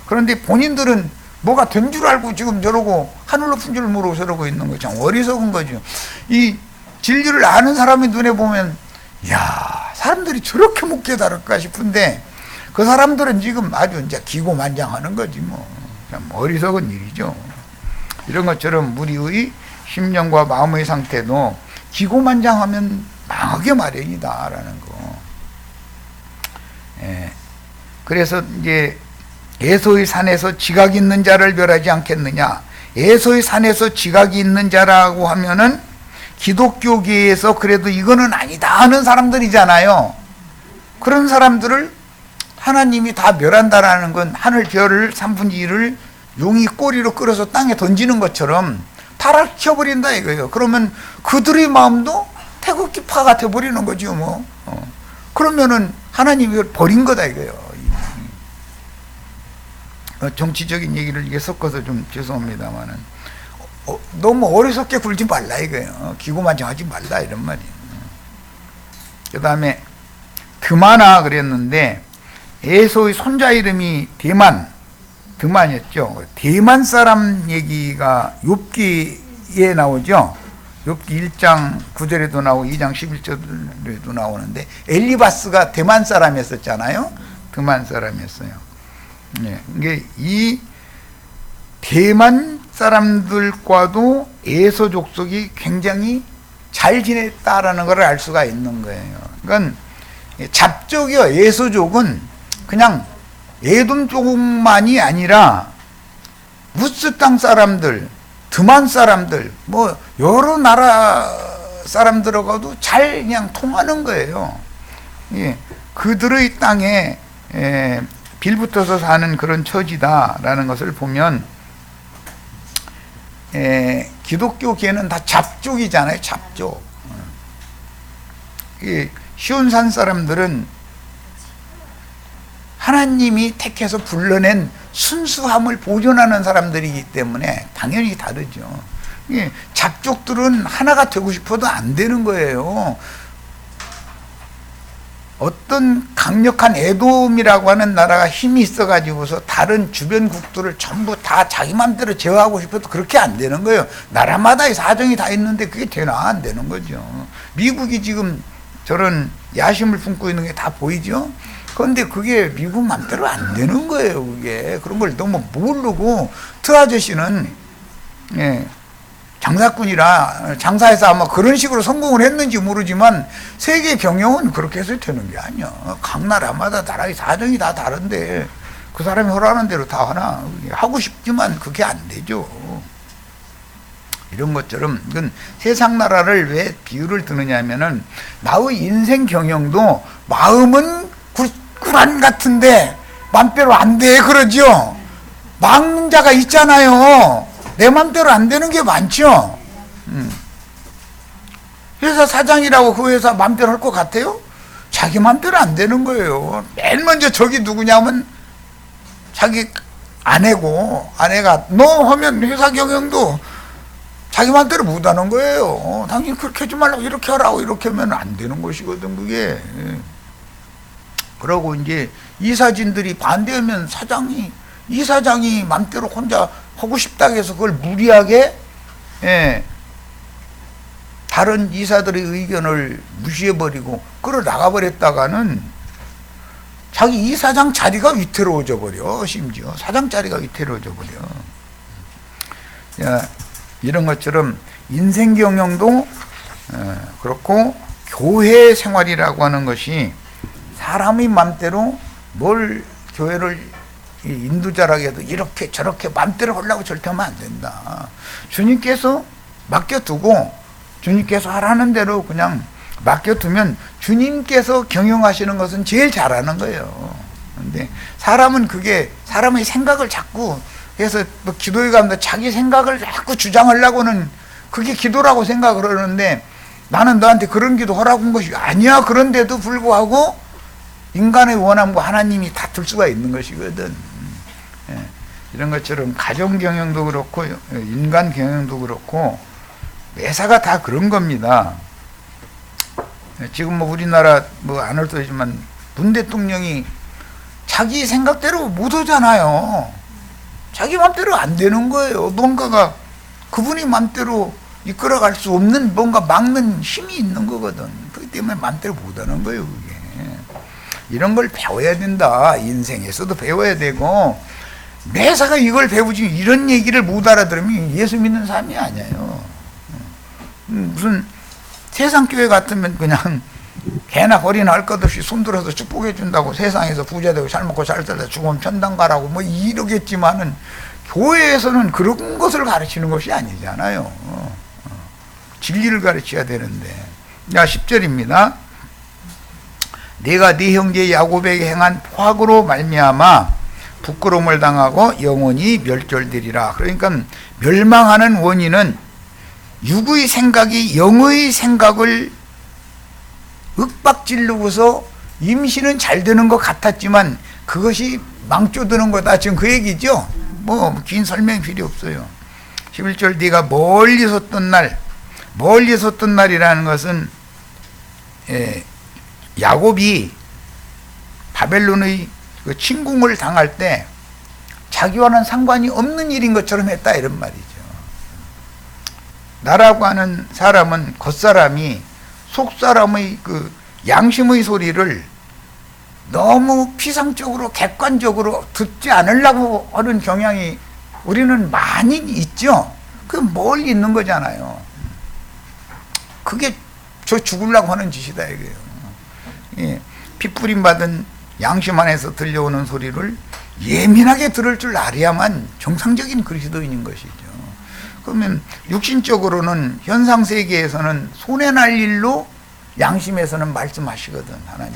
그런데 본인들은 뭐가 된 줄 알고 지금 저러고 하늘 높은 줄 모르고 저러고 있는 거죠. 어리석은 거죠. 이 진리를 아는 사람의 눈에 보면 야, 사람들이 저렇게 못 깨달을까 싶은데 그 사람들은 지금 아주 이제 기고만장하는 거지 참 어리석은 일이죠. 이런 것처럼 우리의 심령과 마음의 상태도 기고만장하면 망하게 마련이다라는 거. 예. 그래서 이제 에서의 산에서 지각이 있는 자를 멸하지 않겠느냐. 에서의 산에서 지각이 있는 자라고 하면은 기독교계에서 그래도 이거는 아니다 하는 사람들이잖아요. 그런 사람들을 하나님이 다 멸한다라는 건 하늘 별을 3분의 1을 용이 꼬리로 끌어서 땅에 던지는 것처럼 타락시켜버린다 이거예요. 그러면 그들의 마음도 태극기 파가 돼버리는 거죠 뭐. 그러면은 하나님이 버린 거다 이거예요. 정치적인 얘기를 이게 섞어서 좀 죄송합니다만은 너무 어리석게 굴지 말라 이거예요. 기고만장하지 말라 이런 말이에요. 그 다음에 드마나 그랬는데 에서의 손자 이름이 드만이었죠. 대만 사람 얘기가 욥기에 나오죠. 욥기 1장 9절에도 나오고 2장 11절에도 나오는데 엘리바스가 대만 사람이었었잖아요. 드만 사람이었어요. 네, 이게 이 대만 사람들과도 에서 족속이 굉장히 잘 지냈다라는 걸 알 수가 있는 거예요. 그러니까 잡족이요. 에서족은 그냥 에돔 쪽만이 아니라 무스 땅 사람들, 드만 사람들, 뭐 여러 나라 사람들하고도 잘 그냥 통하는 거예요. 예, 그들의 땅에 빌붙어서 사는 그런 처지다라는 것을 보면 기독교계는 다 잡족이잖아요. 잡족. 시온산 사람들은 하나님이 택해서 불러낸 순수함을 보존하는 사람들이기 때문에 당연히 다르죠. 잡족들은 하나가 되고 싶어도 안 되는 거예요. 어떤 강력한 에돔이라고 하는 나라가 힘이 있어가지고서 다른 주변국들을 전부 다 자기 맘대로 제어하고 싶어도 그렇게 안 되는 거예요. 나라마다의 사정이 다 있는데 그게 되나? 안 되는 거죠. 미국이 지금 저런 야심을 품고 있는 게 다 보이죠? 그런데 그게 미국 맘대로 안 되는 거예요, 그게. 그런 걸 너무 모르고, 아저씨는, 장사꾼이라, 장사해서 아마 그런 식으로 성공을 했는지 모르지만, 세계 경영은 그렇게 해서 되는 게 아니야. 각 나라마다 나라의 사정이 다 다른데, 그 사람이 허락하는 대로 다 하나. 하고 싶지만 그게 안 되죠. 이런 것처럼, 이건 세상 나라를 왜 비유를 드느냐 하면은, 나의 인생 경영도 마음은 꿀안 같은데 맘대로 안 돼 그러죠. 막는 자가 있잖아요. 내 맘대로 안 되는 게 많죠. 회사 사장이라고 그 회사 맘대로 할 것 같아요? 자기 맘대로 안 되는 거예요. 맨 먼저 저기 누구냐면 자기 아내가 너 하면 회사 경영도 자기 맘대로 못 하는 거예요. 당연히 그렇게 하지 말라고 이렇게 하라고 이렇게 하면 안 되는 것이거든 그게. 그러고 이제 이사진들이 반대하면 이사장이 맘대로 혼자 하고 싶다고 해서 그걸 무리하게 다른 이사들의 의견을 무시해버리고 끌어 나가버렸다가는 자기 이사장 자리가 위태로워져 버려. 심지어 사장 자리가 위태로워져 버려. 이런 것처럼 인생 경영도 그렇고 교회 생활이라고 하는 것이 사람의 맘대로 뭘 교회를 인도자라고 해도 이렇게 저렇게 맘대로 하려고 절대 하면 안 된다. 주님께서 맡겨두고 주님께서 하라는 대로 그냥 맡겨두면 주님께서 경영하시는 것은 제일 잘하는 거예요. 그런데 사람은 그게 사람의 생각을 자꾸 해서 뭐 기도에 가면 자기 생각을 자꾸 주장하려고는 그게 기도라고 생각을 하는데 나는 너한테 그런 기도 하라고 한 것이 아니야. 그런데도 불구하고 인간의 원함과 하나님이 다툴 수가 있는 것이거든. 이런 것처럼 가정 경영도 그렇고 인간 경영도 그렇고 매사가 다 그런 겁니다. 지금 뭐 우리나라 뭐 안 올 때지만 문 대통령이 자기 생각대로 못 하잖아요. 자기 맘대로 안 되는 거예요. 뭔가가 그분이 맘대로 이끌어갈 수 없는 뭔가 막는 힘이 있는 거거든. 그렇기 때문에 맘대로 못 하는 거예요, 그게. 이런 걸 배워야 된다. 인생에서도 배워야 되고 매사가 이걸 배우지 이런 얘기를 못 알아들으면 예수 믿는 사람이 아니에요. 무슨 세상 교회 같으면 그냥 개나 거리나 할 것 없이 손들어서 축복해 준다고 세상에서 부자 되고 잘 먹고 잘 살다 죽으면 천당 가라고 뭐 이러겠지만은 교회에서는 그런 것을 가르치는 것이 아니잖아요. 진리를 가르쳐야 되는데. 자, 10절입니다. 내가 네 형제 야곱에게 행한 포악으로 말미암아 부끄러움을 당하고 영원히 멸절되리라. 그러니까 멸망하는 원인은 육의 생각이 영의 생각을 윽박지르고서 임신은 잘 되는 것 같았지만 그것이 망조드는 거다. 지금 그 얘기죠. 뭐 긴 설명이 필요 없어요. 11절 네가 멀리 섰던 날, 멀리 섰던 날이라는 것은 야곱이 바벨론의 그 침공을 당할 때 자기와는 상관이 없는 일인 것처럼 했다 이런 말이죠. 나라고 하는 사람은 겉사람이 속사람의 그 양심의 소리를 너무 피상적으로 객관적으로 듣지 않으려고 하는 경향이 우리는 많이 있죠. 그 멀리 있는 거잖아요. 그게 저 죽으려고 하는 짓이다 이거예요. 예, 핏부림 받은 양심 안에서 들려오는 소리를 예민하게 들을 줄 알아야만 정상적인 그리스도인인 것이죠. 그러면 육신적으로는 현상 세계에서는 손해날 일로 양심에서는 말씀하시거든. 하나님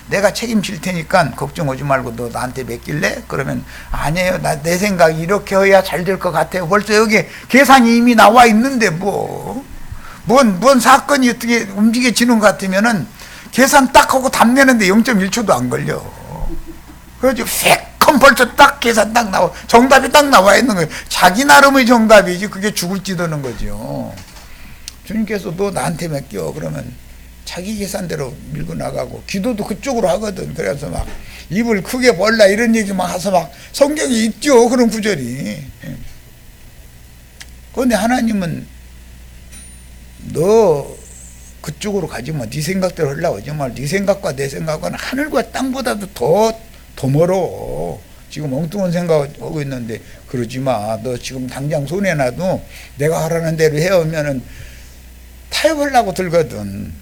내가 책임질 테니까 걱정하지 말고 너 나한테 맡길래? 그러면 아니에요. 내 생각이 이렇게 해야 잘 될 것 같아요. 벌써 여기 계산이 이미 나와 있는데 뭔 사건이 어떻게 움직여지는 것 같으면은 계산 딱 하고 답 내는데 0.1초도 안 걸려. 그래가지고 새콤 벌써 딱 계산 딱 나와, 정답이 딱 나와 있는 거예요. 자기 나름의 정답이지 그게 죽을지도는 거죠. 주님께서 너 나한테 맡겨 그러면 자기 계산대로 밀고 나가고 기도도 그쪽으로 하거든. 그래서 막 입을 크게 벌라 이런 얘기 막 해서 막 성경에 있죠. 그런 구절이. 그런데 하나님은 너 그쪽으로 가지 마. 네 생각대로 하려고 하지 마. 네 생각과 내 생각은 하늘과 땅보다도 더 멀어. 지금 엉뚱한 생각하고 있는데 그러지 마. 너 지금 당장 손해나도 내가 하라는 대로 해오면은 타협하려고 들거든.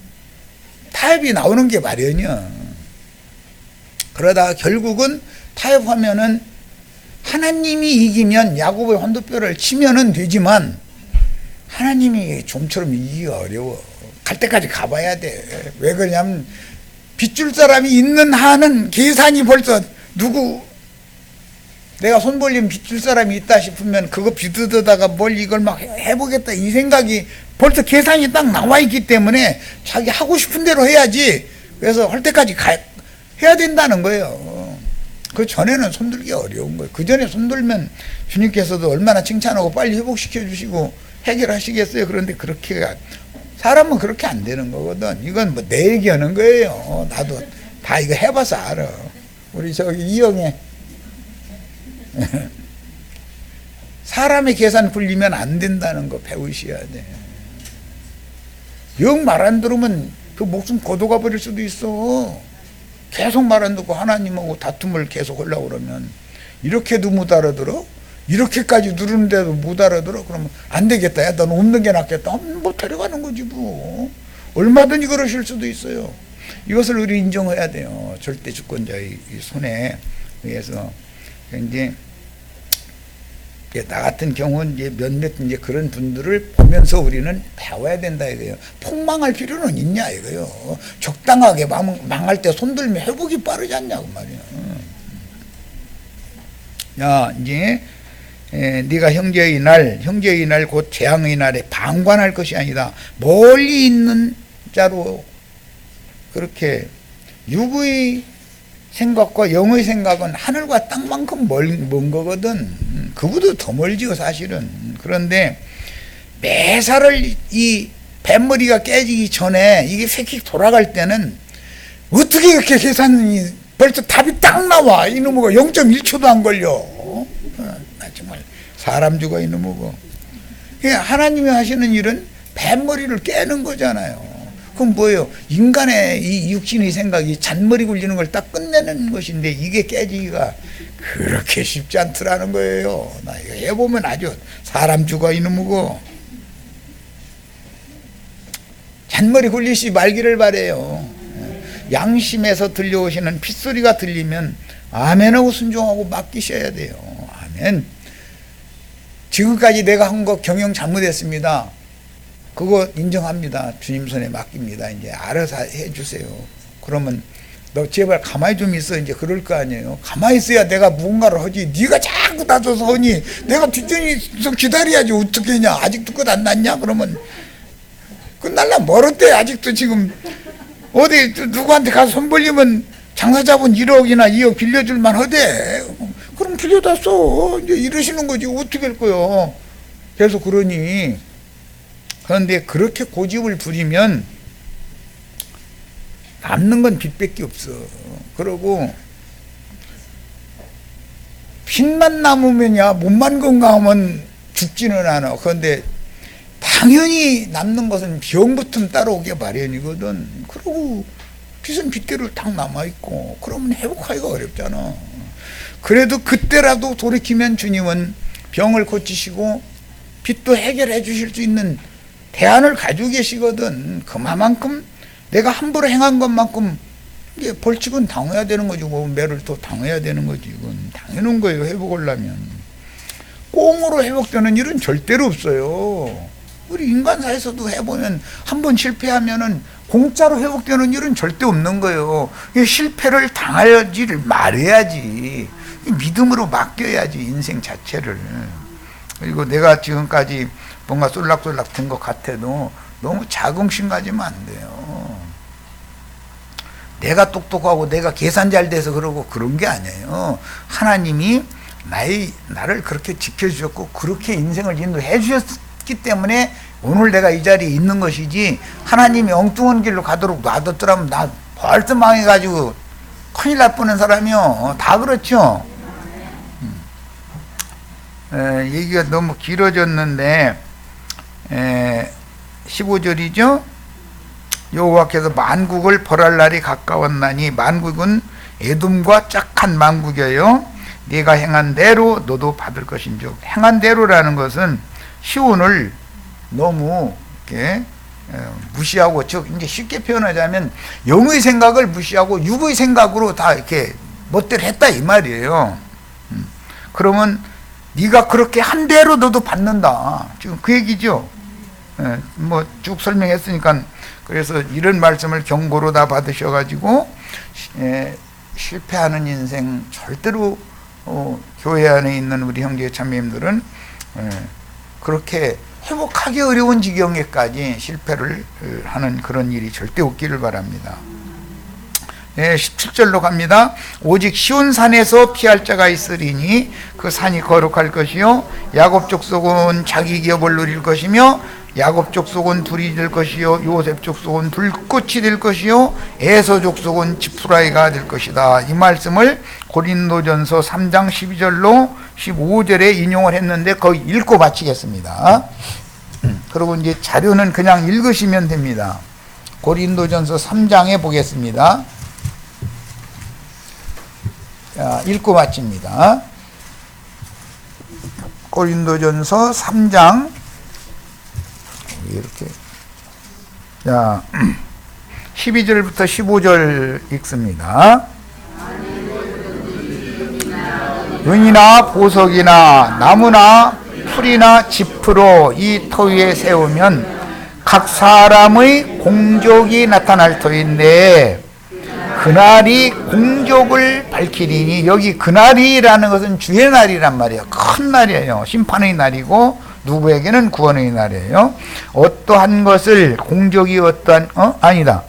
타협이 나오는 게 마련이야. 그러다가 결국은 타협하면은 하나님이 이기면 야곱의 환도뼈를 치면은 되지만 하나님이 좀처럼 이기기가 어려워. 갈 때까지 가봐야 돼. 왜 그러냐면 빚줄 사람이 있는 한은 계산이 벌써 내가 손 벌리면 빚줄 사람이 있다 싶으면 그거 빚어다가 뭘 이걸 막 해보겠다 이 생각이 벌써 계산이 딱 나와 있기 때문에 자기 하고 싶은 대로 해야지. 그래서 할 때까지 해야 된다는 거예요. 그 전에는 손들기 어려운 거예요. 그 전에 손들면 주님께서도 얼마나 칭찬하고 빨리 회복시켜 주시고 해결하시겠어요. 그런데 그렇게 사람은 그렇게 안 되는 거거든. 이건 뭐 내 얘기하는 거예요. 나도 다 이거 해봐서 알아. 우리 저기 이영애 사람의 계산 굴리면 안 된다는 거 배우셔야 돼. 영 말 안 들으면 그 목숨 거둬가 버릴 수도 있어. 계속 말 안 듣고 하나님하고 다툼을 계속 하려고 그러면 이렇게도 못 알아들어? 이렇게까지 누르는데도 못 알아들어? 그러면 안 되겠다. 야, 넌 없는 게 낫겠다. 뭐 데려가는 거지 뭐. 얼마든지 그러실 수도 있어요. 이것을 우리 인정해야 돼요. 절대 주권자의 손에 의해서. 이제 나 같은 경우는 이제 몇몇 이제 그런 분들을 보면서 우리는 배워야 된다 이거예요. 폭망할 필요는 있냐 이거요. 적당하게 망할 때 손들면 회복이 빠르지 않냐고 말이야. 야, 이제 네가 형제의 날 곧 재앙의 날에 방관할 것이 아니다. 멀리 있는 자로 그렇게 육의 생각과 영의 생각은 하늘과 땅만큼 먼 거거든. 그보다 더 멀지요 사실은. 그런데 매사를 이 뱃머리가 깨지기 전에 이게 휙휙 돌아갈 때는 어떻게 이렇게 계산이 벌써 답이 딱 나와. 이놈의 0.1초도 안 걸려. 나 정말 사람 죽어 이놈의. 하나님이 하시는 일은 뱃머리를 깨는 거잖아요. 그럼 뭐예요? 인간의 이 육신의 생각이 잔머리 굴리는 걸 딱 끝내는 것인데 이게 깨지기가 그렇게 쉽지 않더라는 거예요. 나 이거 해보면 아주 사람 죽어 이놈이고. 잔머리 굴리시 말기를 바래요. 양심에서 들려오시는 핏소리가 들리면 아멘하고 순종하고 맡기셔야 돼요. 아멘. 지금까지 내가 한 거 경영 잘못했습니다. 그거 인정합니다. 주님 손에 맡깁니다. 이제 알아서 해주세요. 그러면 너 제발 가만히 좀 있어. 이제 그럴 거 아니에요. 가만히 있어야 내가 무언가를 하지. 네가 자꾸 다줘서 하니 내가 뒷전에서 기다려야지. 어떻게 했냐. 아직도 끝 안 났냐. 그러면 끝날라 멀었대. 아직도 지금 어디 누구한테 가서 손 벌리면 장사자본 1억이나 2억 빌려줄만 하대. 그럼 빌려다 써. 이제 이러시는 거지. 어떻게 할 거요. 그래서 그러니 그런데 그렇게 고집을 부리면 남는 건 빚밖에 없어. 그러고 빚만 남으면야 몸만 건강하면 죽지는 않아. 그런데 당연히 남는 것은 병 붙으면 따라오게 마련이거든. 그러고 빚은 빚대로 딱 남아있고 그러면 회복하기가 어렵잖아. 그래도 그때라도 돌이키면 주님은 병을 고치시고 빚도 해결해 주실 수 있는 대안을 가지고 계시거든. 그만큼 내가 함부로 행한 것만큼 이제 벌칙은 당해야 되는 거지. 매를 또 당해야 되는 거지. 이건 당연한 거예요. 회복을 하면. 꽁으로 회복되는 일은 절대로 없어요. 우리 인간사에서도 해보면 한번 실패하면은 공짜로 회복되는 일은 절대 없는 거예요. 실패를 당하지를 말해야지. 믿음으로 맡겨야지 인생 자체를. 그리고 내가 지금까지 뭔가 쏠락쏠락 된 것 같아도 너무 자긍심 가지면 안 돼요. 내가 똑똑하고 내가 계산 잘 돼서 그러고 그런 게 아니에요. 하나님이 나를 그렇게 지켜주셨고 그렇게 인생을 인도해 주셨기 때문에 오늘 내가 이 자리에 있는 것이지, 하나님이 엉뚱한 길로 가도록 놔뒀더라면 나 벌써 망해가지고 큰일 날 뻔한 사람이요. 다 그렇죠. 얘기가 너무 길어졌는데 15절이죠. 여호와께서 만국을 벌할 날이 가까웠나니, 만국은 에돔과 짝한 만국이에요. 네가 행한 대로 너도 받을 것인즉. 행한 대로라는 것은 시온을 너무 이렇게 무시하고, 즉 이제 쉽게 표현하자면 영의 생각을 무시하고 육의 생각으로 다 이렇게 멋대로 했다 이 말이에요. 그러면 네가 그렇게 한 대로 너도 받는다. 지금 그 얘기죠. 뭐 쭉 설명했으니까. 그래서 이런 말씀을 경고로 다 받으셔가지고 실패하는 인생 절대로 교회 안에 있는 우리 형제 자매님들은 그렇게 회복하기 어려운 지경에까지 실패를 하는 그런 일이 절대 없기를 바랍니다. 17절로 갑니다. 오직 시온산에서 피할 자가 있으리니 그 산이 거룩할 것이요 야곱 족속은 자기 기업을 누릴 것이며 야곱 족속은 둘이 될 것이요 요셉 족속은 불꽃이 될 것이요 에서 족속은 지푸라기가 될 것이다. 이 말씀을 고린도전서 3장 12절로 15절에 인용을 했는데 거기 읽고 마치겠습니다. 그리고 이제 자료는 그냥 읽으시면 됩니다. 고린도전서 3장에 보겠습니다. 자, 읽고 마칩니다. 고린도전서 3장 이렇게, 자 12절부터 15절 읽습니다. 은이나 보석이나 나무나 풀이나 지프로 이 터 위에 세우면 각 사람의 공적이 나타날 터인데 그날이 공적을 밝히리니, 여기 그날이라는 것은 주의 날이란 말이에요. 큰 날이에요. 심판의 날이고 누구에게는 구원의 날이에요. 어떠한 것을 공적이 어떠한 아니다.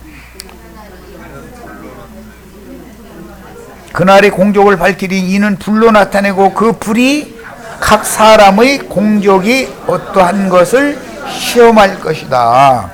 그날의 공적을 밝히리니 이는 불로 나타내고 그 불이 각 사람의 공적이 어떠한 것을 시험할 것이다.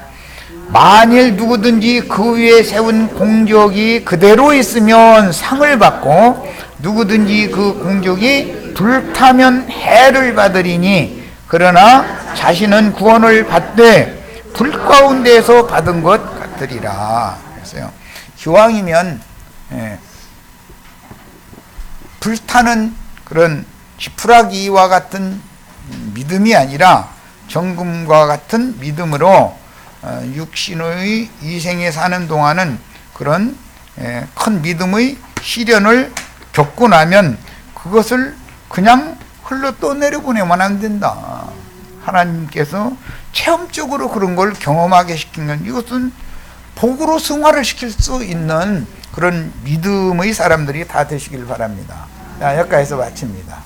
만일 누구든지 그 위에 세운 공적이 그대로 있으면 상을 받고 누구든지 그 공적이 불타면 해를 받으리니, 그러나 자신은 구원을 받되 불 가운데에서 받은 것 같으리라. 그랬어요. 기왕이면 불타는 그런 지푸라기와 같은 믿음이 아니라 정금과 같은 믿음으로 육신의 이 생에 사는 동안은 그런 큰 믿음의 시련을 겪고 나면 그것을 그냥 흘러 떠내려보내면 안 된다. 하나님께서 체험적으로 그런 걸 경험하게 시킨 건 이것은 복으로 승화를 시킬 수 있는 그런 믿음의 사람들이 다 되시길 바랍니다. 자, 여기까지서 마칩니다.